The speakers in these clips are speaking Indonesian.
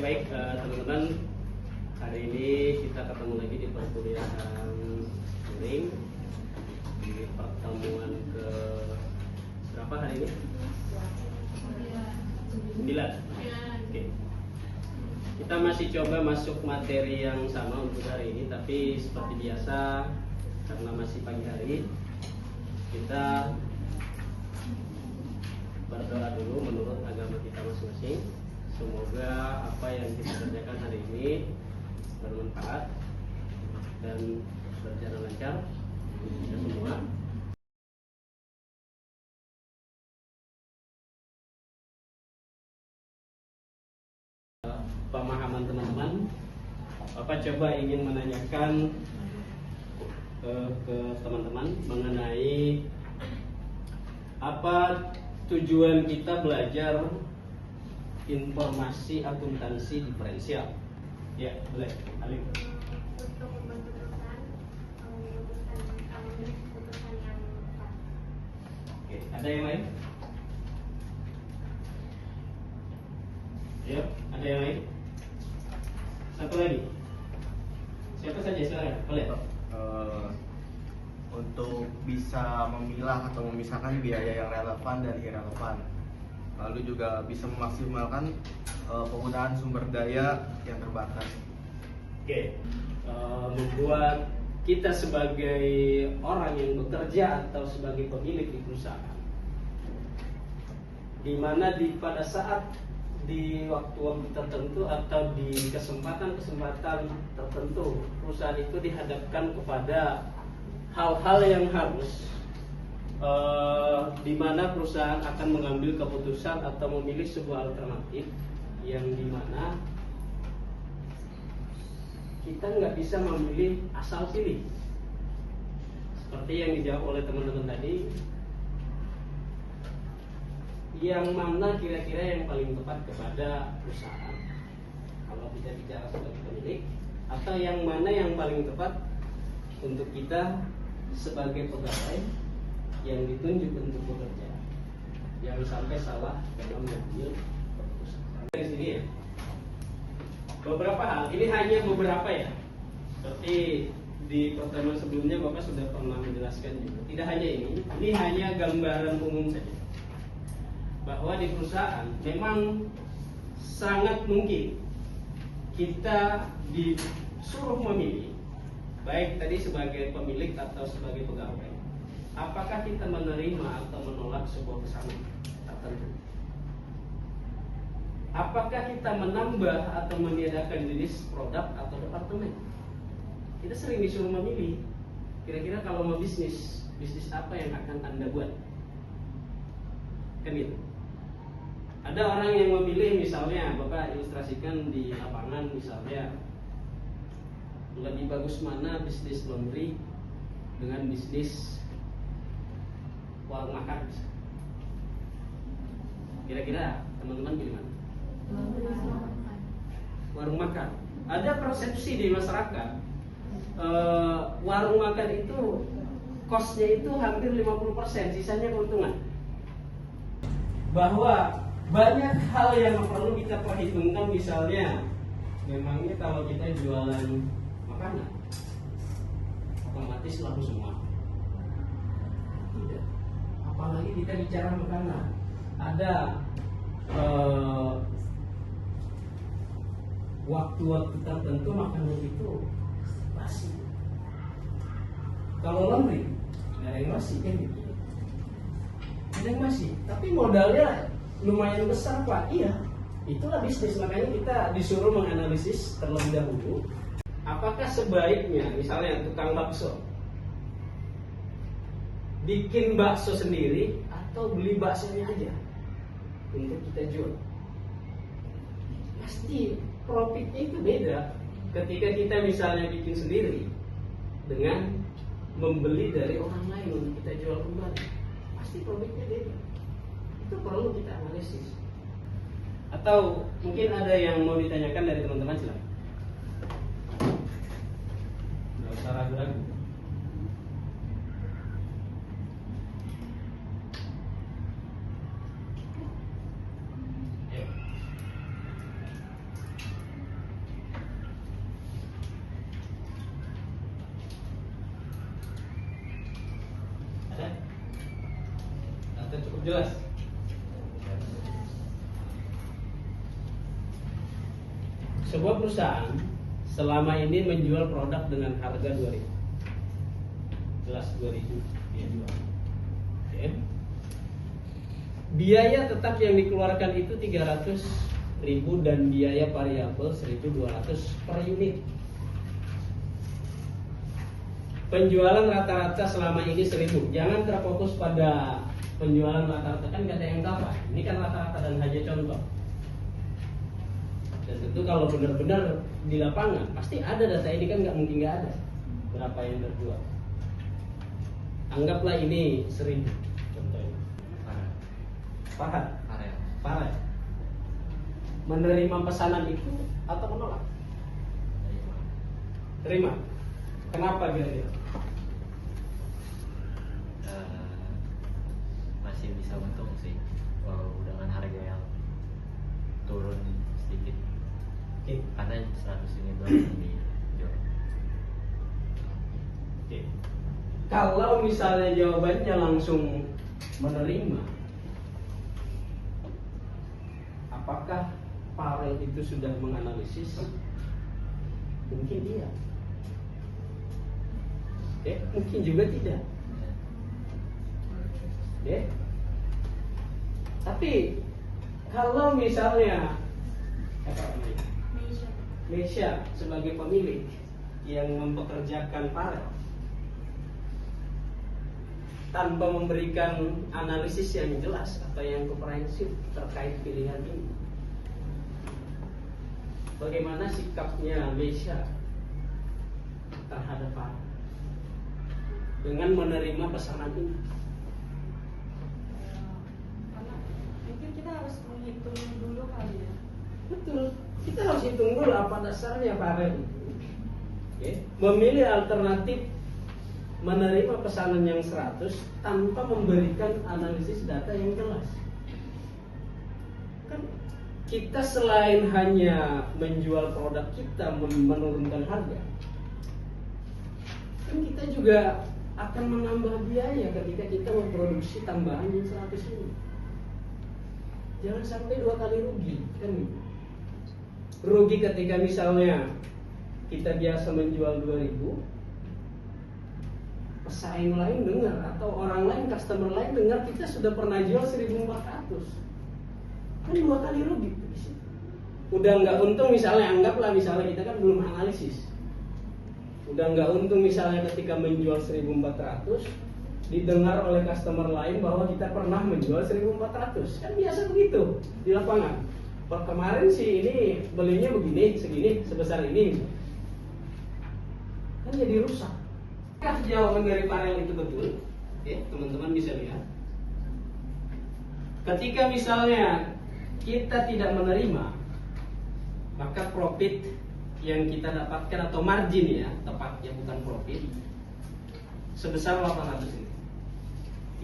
baik teman-teman, hari ini kita ketemu lagi di perkuliahan daring di pertemuan ke berapa hari ini? 9. Oke. Kita masih coba masuk materi yang sama untuk hari ini, tapi seperti biasa karena masih pagi hari, kita berdoa dulu menurut agama kita masing-masing. Semoga apa yang kita kerjakan hari ini bermanfaat dan berjalan lancar untuk kita semua. Pemahaman teman-teman, Bapak coba ingin menanyakan ke teman-teman mengenai apa tujuan kita belajar informasi akuntansi diferensial. Ya, boleh. Alif. Untuk membantu perusahaan memutuskan keputusan yang tepat. Oke, ada yang lain? Ya, ada yang lain? Satu lagi. Siapa saja silakan. Boleh. Untuk bisa memilah atau memisahkan biaya yang relevan dan irrelevan, lalu juga bisa memaksimalkan penggunaan sumber daya yang terbatas. Oke, membuat kita sebagai orang yang bekerja atau sebagai pemilik di perusahaan, di mana pada saat di waktu-waktu tertentu atau di kesempatan-kesempatan tertentu perusahaan itu dihadapkan kepada hal-hal yang harus di mana perusahaan akan mengambil keputusan atau memilih sebuah alternatif yang di mana kita nggak bisa memilih asal pilih seperti yang dijawab oleh teman-teman tadi. Yang mana kira-kira yang paling tepat kepada perusahaan kalau kita bicara sebagai pemilik, atau yang mana yang paling tepat untuk kita sebagai pegawai yang ditunjuk untuk bekerja, yang sampai salah dalam mengambil keputusan. Dari sini ya, beberapa hal, ini hanya beberapa ya, seperti di pertemuan sebelumnya Bapak sudah pernah menjelaskan juga. Tidak hanya ini hanya gambaran umum saja, bahwa di perusahaan memang sangat mungkin kita disuruh memilih, baik tadi sebagai pemilik atau sebagai pegawai, apakah kita menerima atau menolak sebuah pesanan tertentu. Apakah kita menambah atau meniadakan jenis produk atau departemen. Kita sering disuruh memilih, kira-kira kalau mau bisnis apa yang akan Anda buat, kan gitu. Ada orang yang memilih, misalnya Bapak ilustrasikan di lapangan, misalnya lebih bagus mana bisnis laundry dengan bisnis warung makan. Kira-kira teman-teman pilih mana? Warung makan. Ada persepsi di masyarakat, warung makan itu kosnya itu hampir 50%, sisanya keuntungan. Bahwa banyak hal yang perlu kita perhitungkan, misalnya memangnya kalau kita jualan makanan otomatis laku semua? Tidak. Apalagi kita bicara makanan, ada waktu-waktu tertentu makanan itu basi. Kalau laundry nggak ada yang basi kan gitu. Ada yang basi, tapi modalnya lumayan besar Pak. Iya, itulah bisnis. Makanya kita disuruh menganalisis terlebih dahulu, apakah sebaiknya misalnya tukang bakso bikin bakso sendiri atau beli baksonya aja untuk kita jual. Pasti profitnya itu beda ketika kita misalnya bikin sendiri dengan membeli dari orang lain untuk kita jual kembali. Pasti profitnya beda. Itu perlu kita analisis. Atau mungkin ada yang mau ditanyakan dari teman-teman, silakan. Nggak usah ragu-ragu. Sudah cukup jelas? Sebuah perusahaan selama ini menjual produk dengan harga 2.000. Jelas 2.000 dia jual. Oke. Biaya tetap yang dikeluarkan itu 300.000 dan biaya variabel 1.200 per unit. Penjualan rata-rata selama ini 1.000. Jangan terfokus pada penjualan rata-rata, kan nggak ada yang tahu. Ini kan rata-rata dan hanya contoh. Dan tentu kalau benar-benar di lapangan pasti ada data ini, kan nggak mungkin nggak ada. Berapa yang terjual? Anggaplah ini 1.000 contohnya. Farhan. Farhan. Menerima pesanan itu atau menolak? Terima. Kenapa kira-kira? Masih bisa untung sih, walau dengan harga yang turun sedikit. Oke. Karena 100 ini doang dijual. Oke. Kalau misalnya jawabannya langsung menerima, apakah Farel itu sudah menganalisis? Mungkin iya. Mungkin juga tidak. Tapi kalau misalnya Meisha sebagai pemilik yang mempekerjakan Farel tanpa memberikan analisis yang jelas atau yang komprehensif terkait pilihan ini, bagaimana sikapnya Meisha terhadap Farel dengan menerima pesanan ini? Karena mungkin kita harus menghitung dulu kali ya. Betul, kita harus hitung dulu apa dasarnya Farel itu memilih alternatif menerima pesanan yang 100 tanpa memberikan analisis data yang jelas. Kan kita selain hanya menjual produk kita, menurunkan harga, kan kita juga akan menambah biaya ketika kita memproduksi tambahan yang 100 ini. Jangan sampai 2 kali rugi, kan? Rugi ketika misalnya kita biasa menjual 2.000, pesaing lain dengar atau orang lain, customer lain dengar kita sudah pernah jual 1.400, kan 2 kali rugi. Udah nggak untung, misalnya anggaplah misalnya kita kan belum analisis, udah nggak untung misalnya ketika menjual 1.400 didengar oleh customer lain bahwa kita pernah menjual 1.400, kan biasa begitu di lapangan. Per kemarin sih ini belinya begini, segini, sebesar ini, kan jadi rusak. Apakah jawaban dari Farel itu betul? Teman-teman bisa lihat. Ketika misalnya kita tidak menerima, maka profit yang kita dapatkan atau margin ya, tepatnya bukan profit, sebesar 800 ribu.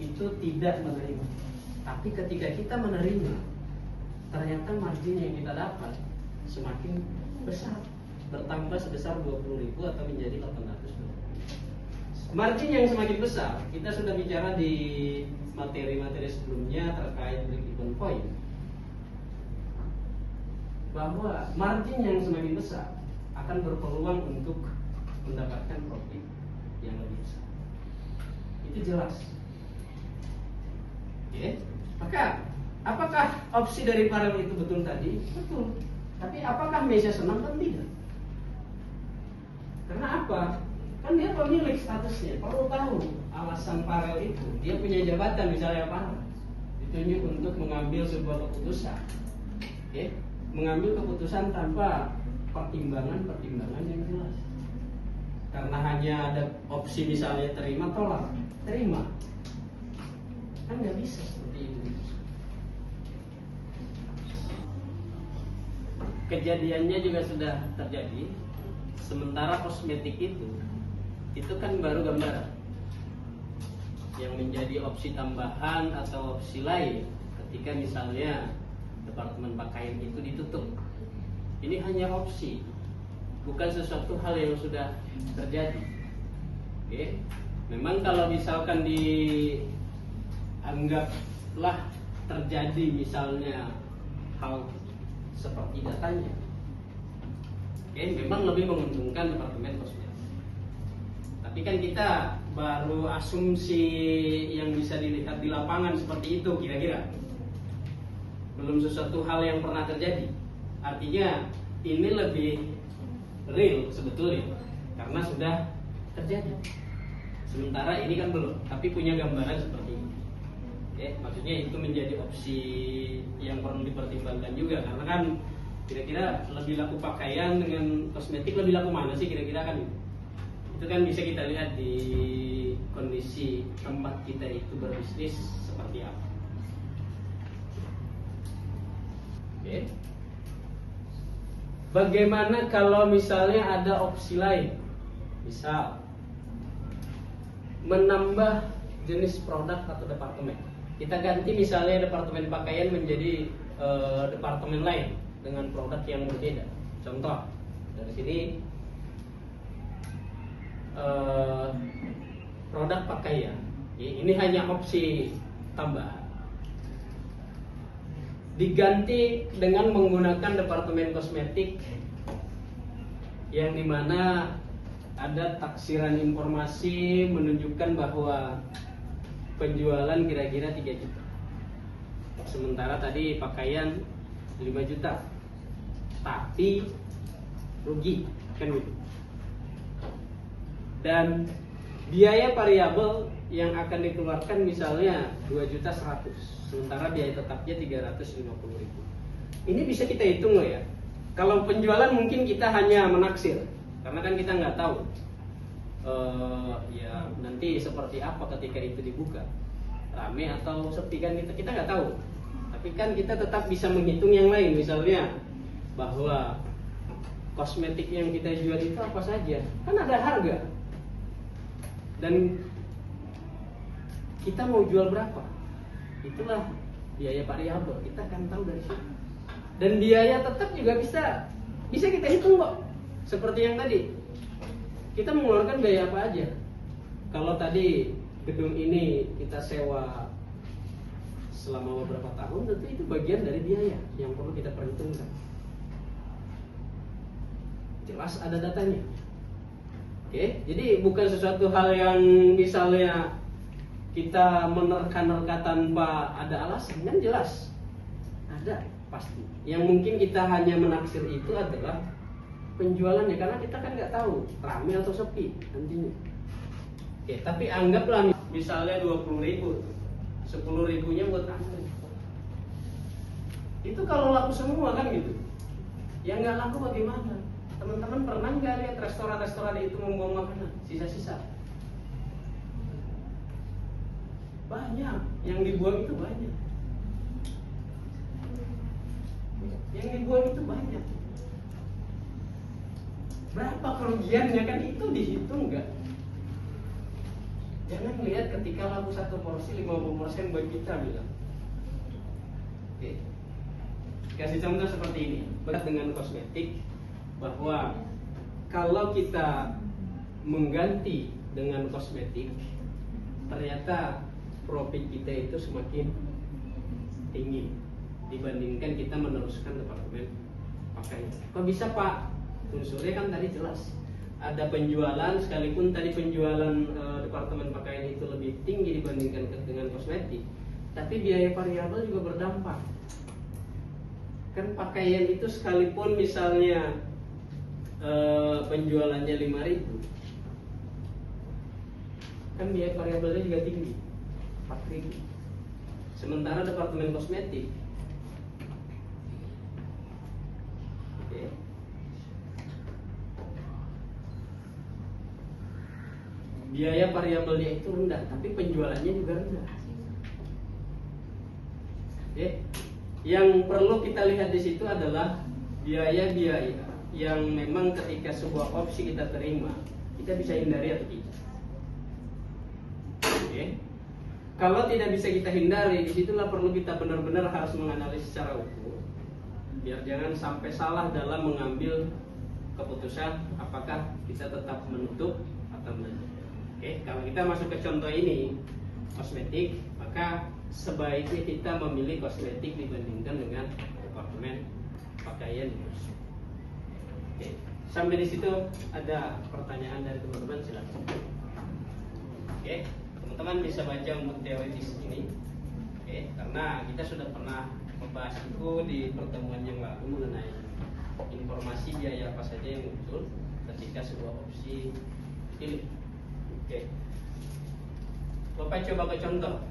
Itu tidak menerima. Tapi ketika kita menerima, ternyata margin yang kita dapat semakin besar, bertambah sebesar 20.000 atau menjadi 800.000. Margin yang semakin besar, kita sudah bicara di materi-materi sebelumnya terkait break-even point, bahwa margin yang semakin besar akan berpeluang untuk mendapatkan profit yang lebih besar. Itu jelas. Maka apakah opsi dari Farel itu betul tadi? Betul. Tapi apakah Meisha senang kan tidak? Karena apa? Kan dia pemilik statusnya, perlu tahu alasan Farel itu. Dia punya jabatan misalnya apa? Ditunjuk untuk mengambil sebuah keputusan. Mengambil keputusan tanpa pertimbangan yang jelas. Karena hanya ada opsi misalnya terima tolak, terima. Kan nggak bisa seperti itu. Kejadiannya juga sudah terjadi. Sementara kosmetik itu kan baru gambaran. Yang menjadi opsi tambahan atau opsi lain ketika misalnya departemen pakaian itu ditutup. Ini hanya opsi, bukan sesuatu hal yang sudah terjadi. Memang kalau misalkan di anggaplah terjadi misalnya hal seperti datanya, oke, memang lebih menguntungkan departemen kosmetik. Tapi kan kita baru asumsi yang bisa dilihat di lapangan seperti itu kira-kira. Belum sesuatu hal yang pernah terjadi. Artinya ini lebih real sebetulnya karena sudah terjadi. Sementara ini kan belum, tapi punya gambaran seperti ini. Oke, maksudnya itu menjadi opsi yang perlu dipertimbangkan juga karena kan kira-kira lebih laku pakaian dengan kosmetik lebih laku mana sih kira-kira kan? Itu kan bisa kita lihat di kondisi tempat kita itu berbisnis seperti apa. Oke. Bagaimana kalau misalnya ada opsi lain? Misal menambah jenis produk atau departemen. Kita ganti misalnya departemen pakaian menjadi departemen lain dengan produk yang berbeda. Contoh dari sini produk pakaian. Ini hanya opsi tambahan. Diganti dengan menggunakan departemen kosmetik yang dimana ada taksiran informasi menunjukkan bahwa penjualan kira-kira 3 juta. Sementara tadi pakaian 5 juta. Tapi rugi kan gitu. Dan biaya variabel yang akan dikeluarkan misalnya 2.100.000, sementara biaya tetapnya 350.000. Ini bisa kita hitung loh ya. Kalau penjualan mungkin kita hanya menaksir, karena kan kita nggak tahu ya nanti seperti apa ketika itu dibuka, rame atau sepi kan kita nggak tahu. Tapi kan kita tetap bisa menghitung yang lain, misalnya bahwa kosmetik yang kita jual itu apa saja, kan ada harga. Dan kita mau jual berapa? Itulah biaya variabel, kita akan tahu dari situ. Dan biaya tetap juga bisa kita hitung kok. Seperti yang tadi, kita mengeluarkan biaya apa aja. Kalau tadi gedung ini kita sewa selama beberapa tahun, tentu itu bagian dari biaya yang perlu kita perhitungkan. Jelas ada datanya. Oke, jadi bukan sesuatu hal yang misalnya kita menerka-nerka tanpa ada alasan, kan jelas ada pasti. Yang mungkin kita hanya menaksir itu adalah penjualannya, karena kita kan nggak tahu ramai atau sepi nantinya. Oke, tapi anggaplah misalnya 20.000, 10.000-nya buat apa? Itu kalau laku semua kan gitu. Yang nggak laku bagaimana? Teman-teman pernah nggak lihat restoran-restoran itu membuang makanan sisa-sisa? Banyak, yang dibuang itu banyak. Yang dibuang itu banyak. Berapa kerugiannya kan itu dihitung nggak? Jangan lihat ketika laku 1 porsi 50% buat kita bilang. Oke. Kasih contoh seperti ini. Berat dengan kosmetik, bahwa kalau kita mengganti dengan kosmetik, ternyata profit kita itu semakin tinggi dibandingkan kita meneruskan departemen pakaian. Kok bisa Pak? Unsurnya kan tadi jelas. Ada penjualan, sekalipun tadi penjualan departemen pakaian itu lebih tinggi dibandingkan dengan kosmetik, tapi biaya variabel juga berdampak. Kan pakaian itu sekalipun misalnya penjualannya 5.000, kan biaya variabelnya juga tinggi, 4.000. Sementara departemen kosmetik, oke, biaya variabelnya itu rendah, tapi penjualannya juga rendah. Oke, yang perlu kita lihat di situ adalah biaya-biaya yang memang ketika sebuah opsi kita terima, kita bisa hindari atau tidak. Oke. Kalau tidak bisa kita hindari, disitulah perlu kita benar-benar harus menganalisis secara utuh, biar jangan sampai salah dalam mengambil keputusan apakah kita tetap menutup atau menutup. Oke, kalau kita masuk ke contoh ini, kosmetik, maka sebaiknya kita memilih kosmetik dibandingkan dengan departemen pakaian. Oke, sampai di situ ada pertanyaan dari teman-teman, silakan. Oke, teman-teman bisa baca untuk teoritis ini. Oke, karena kita sudah pernah membahas itu di pertemuan yang lalu mengenai informasi biaya apa saja yang muncul ketika sebuah opsi dipilih. Oke, Bapak coba ke contoh.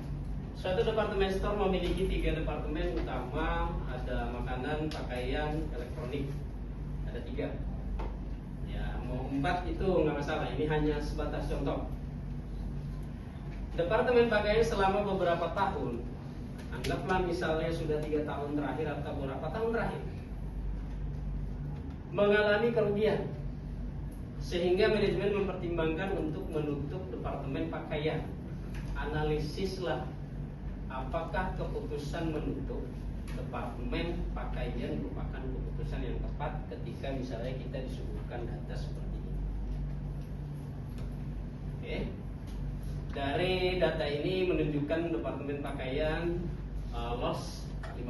Suatu departemen store memiliki 3 departemen utama, ada makanan, pakaian, elektronik. Ada 3. Ya, mau 4 itu nggak masalah. Ini hanya sebatas contoh. Departemen pakaian selama beberapa tahun, anggaplah misalnya sudah 3 tahun terakhir atau beberapa tahun terakhir, mengalami kerugian, sehingga manajemen mempertimbangkan untuk menutup departemen pakaian. Analisislah apakah keputusan menutup departemen pakaian merupakan keputusan yang tepat ketika misalnya kita disuguhkan data seperti ini. Oke. Dari data ini menunjukkan departemen pakaian loss 50.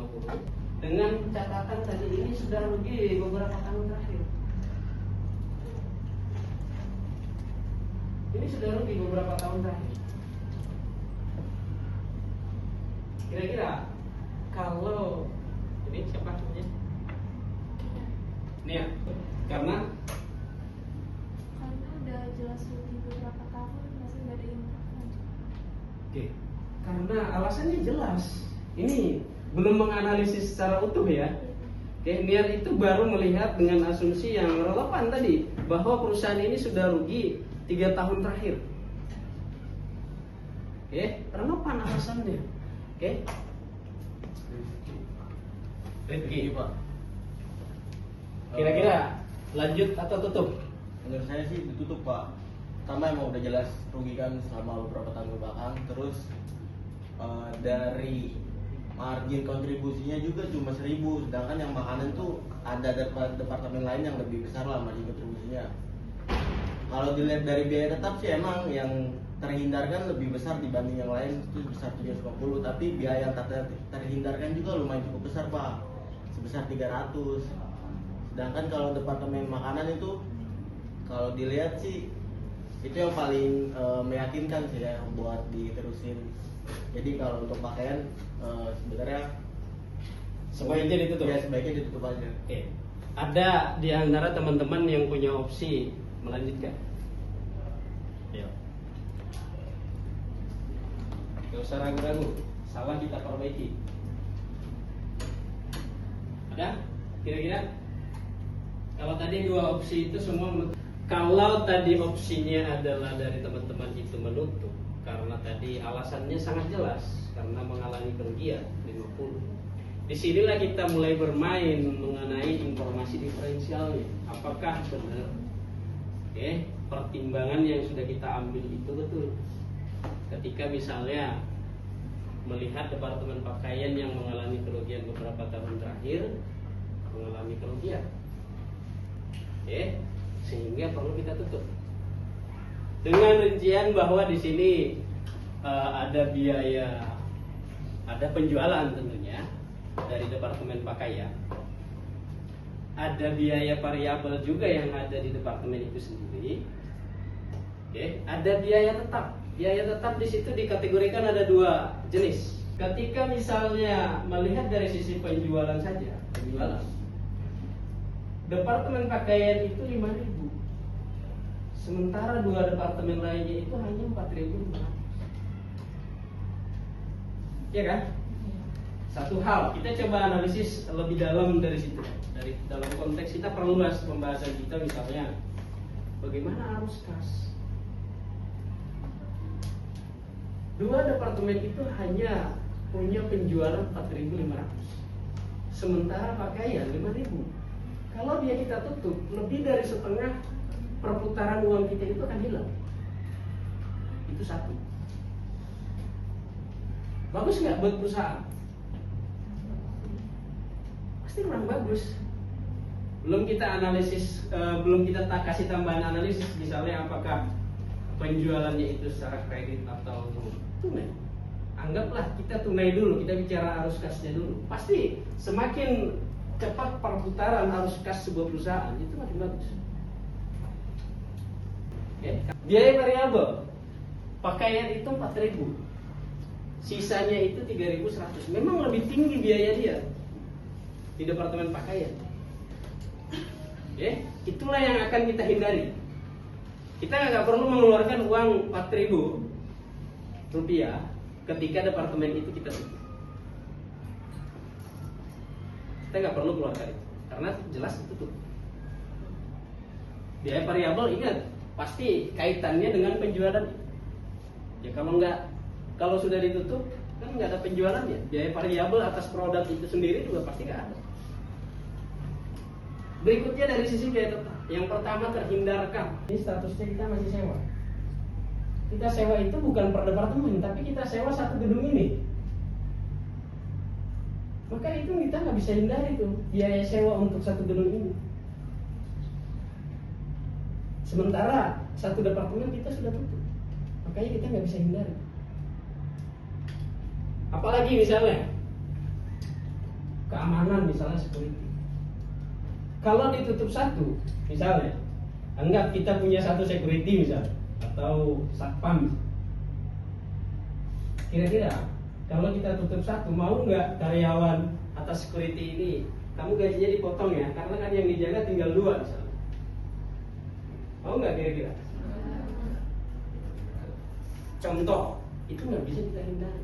Dengan catatan tadi ini sudah rugi beberapa tahun terakhir. Ini sudah rugi beberapa tahun terakhir. Kira-kira kalau ini siapa namanya? Nia. Karena udah jelas rugi beberapa tahun masih nggak ada improvement. Oke, karena alasannya jelas. Ini belum menganalisis secara utuh ya. Oke, Niar itu baru melihat dengan asumsi yang relevan tadi bahwa perusahaan ini sudah rugi 3 tahun terakhir. Oke, relevan alasannya. Oke. Rifki, Pak. kira-kira lanjut atau tutup? Menurut saya sih ditutup, Pak. Pertama emang udah jelas rugi kan selama beberapa tahun belakang. Terus dari margin kontribusinya juga cuma 1.000, sedangkan yang makanan tuh ada departemen lain yang lebih besar lah margin kontribusinya. Kalau dilihat dari biaya tetap sih emang yang terhindarkan lebih besar dibanding yang lain, itu sebesar 750, tapi biaya yang terhindarkan juga lumayan cukup besar, Pak, sebesar 300. Sedangkan kalau departemen makanan itu kalau dilihat sih itu yang paling meyakinkan sih ya buat diterusin. Jadi kalau untuk pakaian sebenarnya Sebaiknya ditutup. Ya, sebaiknya ditutup aja. Oke. Ada di antara teman-teman yang punya opsi melanjutkan? Ya. Gak usah ragu-ragu, salah kita perbaiki. Ada? Kira-kira? Kalau tadi 2 opsi itu semua menutup. Kalau tadi opsinya adalah dari teman-teman itu menutup karena tadi alasannya sangat jelas, karena mengalami kerugian 50. Disinilah kita mulai bermain mengenai informasi diferensialnya. Apakah benar? Pertimbangan yang sudah kita ambil itu betul. Ketika misalnya melihat departemen pakaian yang mengalami kerugian beberapa tahun terakhir, mengalami kerugian, sehingga perlu kita tutup dengan rincian bahwa di sini ada biaya, ada penjualan tentunya dari departemen pakaian, ada biaya variabel juga yang ada di departemen itu sendiri. Ada biaya tetap. Biaya tetap di situ dikategorikan ada 2 jenis. Ketika misalnya melihat dari sisi penjualan saja, departemen pakaian itu 5.000, sementara 2 departemen lainnya itu hanya 4.500. Ya kan? Satu hal, kita coba analisis lebih dalam dari situ. Dari dalam konteks kita perluas pembahasan kita, misalnya bagaimana arus kas. 2 departemen itu hanya punya penjualan 4.500, sementara pakaian 5.000. Kalau dia kita tutup, lebih dari setengah perputaran uang kita itu akan hilang. Itu satu. Bagus nggak buat perusahaan? Pasti kurang bagus. Belum kita analisis, belum kita kasih tambahan analisis, misalnya apakah penjualannya itu secara kredit atau tunai. anggaplah kita tunai dulu, kita bicara arus kasnya dulu. Pasti semakin cepat perputaran arus kas sebuah perusahaan itu makin bagus. Oke. Biaya variabel pakaian itu 4.000, sisanya itu 3.100. Memang lebih tinggi biaya dia di departemen pakaian. Oke. Itulah yang akan kita hindari. Kita nggak perlu mengeluarkan uang 4.000 rupiah ketika departemen itu kita tutup. Kita nggak perlu keluarkan itu karena jelas tutup. Biaya variabel ingat pasti kaitannya dengan penjualan. Ya kalau sudah ditutup kan nggak ada penjualannya. Biaya variabel atas produk itu sendiri juga pasti nggak ada. Berikutnya dari sisi biaya tetap. Yang pertama terhindarkan. Ini statusnya kita masih sewa. Kita sewa itu bukan per departemen, tapi kita sewa satu gedung ini. Maka itu kita nggak bisa hindari tuh biaya sewa untuk satu gedung ini. Sementara satu departemen kita sudah tutup, makanya kita nggak bisa hindari. Apalagi misalnya keamanan, misalnya security. Kalau ditutup satu, misalnya, anggap kita punya satu security misalnya, atau satpam. Kira-kira kalau kita tutup satu, mau nggak karyawan atas security ini, kamu gajinya dipotong ya, karena kan yang dijaga tinggal 2 misalnya. Mau nggak kira-kira? Contoh, itu nggak bisa kita hindari.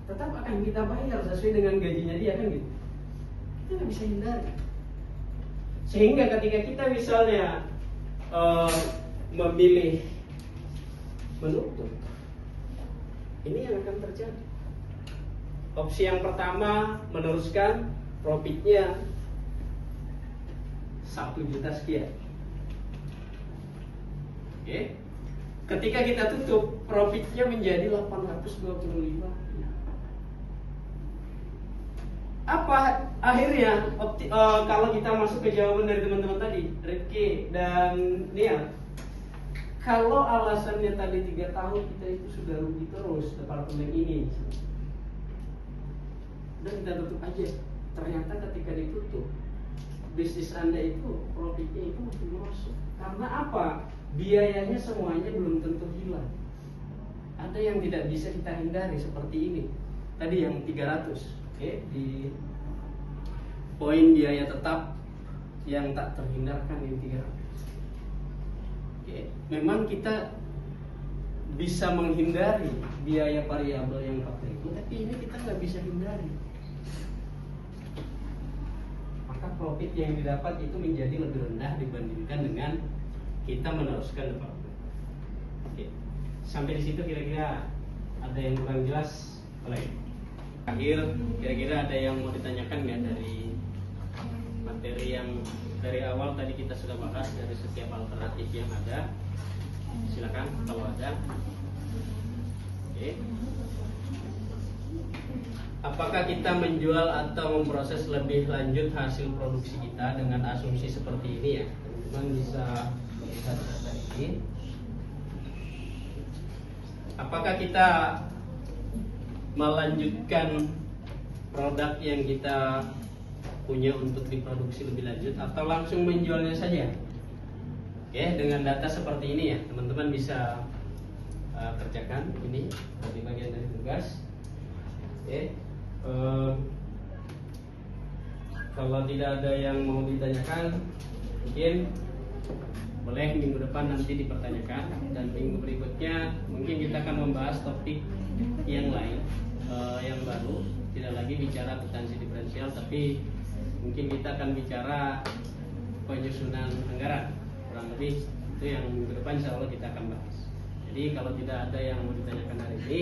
Tetap akan kita bayar sesuai dengan gajinya dia kan gitu. Kita nggak bisa hindari. Sehingga ketika kita misalnya memilih menutup, ini yang akan terjadi. Opsi yang pertama meneruskan profitnya 1 juta sekian. Oke. Ketika kita tutup, profitnya menjadi 825. Apa akhirnya kalau kita masuk ke jawaban dari teman-teman tadi, Rifki dan Nia, kalau alasannya tadi 3 tahun kita itu sudah rugi terus departemen ini, dan kita tutup aja. Ternyata ketika ditutup, bisnis Anda itu profitnya itu masih merosot. Karena apa? Biayanya semuanya belum tentu hilang. Ada yang tidak bisa kita hindari seperti ini. Tadi yang 300. Oke, di poin biaya tetap yang tak terhindarkan yang 300. Oke, memang kita bisa menghindari biaya variabel yang 4.000, tapi ini kita nggak bisa hindari. Maka profit yang didapat itu menjadi lebih rendah dibandingkan dengan kita meneruskan departemen. Oke, sampai di situ kira-kira ada yang kurang jelas? Boleh. Akhir, kira-kira ada yang mau ditanyakan nggak dari materi yang dari awal tadi kita sudah bahas, dari setiap alternatif yang ada? Silakan kalau ada. Oke. Apakah kita menjual atau memproses lebih lanjut hasil produksi kita dengan asumsi seperti ini ya? Teman-teman bisa melihat data ini. Apakah kita melanjutkan produk yang kita punya untuk diproduksi lebih lanjut atau langsung menjualnya saja? Oke, dengan data seperti ini ya, teman-teman bisa kerjakan ini sebagai bagian dari tugas. Oke, kalau tidak ada yang mau ditanyakan, mungkin boleh minggu depan nanti dipertanyakan, dan minggu berikutnya mungkin kita akan membahas topik yang lain, yang baru, tidak lagi bicara akuntansi diferensial, tapi mungkin kita akan bicara penyusunan anggaran, kurang lebih itu yang minggu depan insya Allah kita akan bahas. Jadi kalau tidak ada yang mau ditanyakan hari ini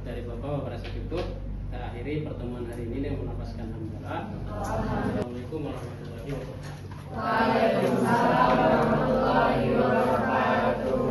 dari Bapak rasa cukup, kita akhiri pertemuan hari ini dengan melafazkan hamdalah. Assalamualaikum warahmatullahi wabarakatuh. Waalaikumsalam warahmatullahi wabarakatuh.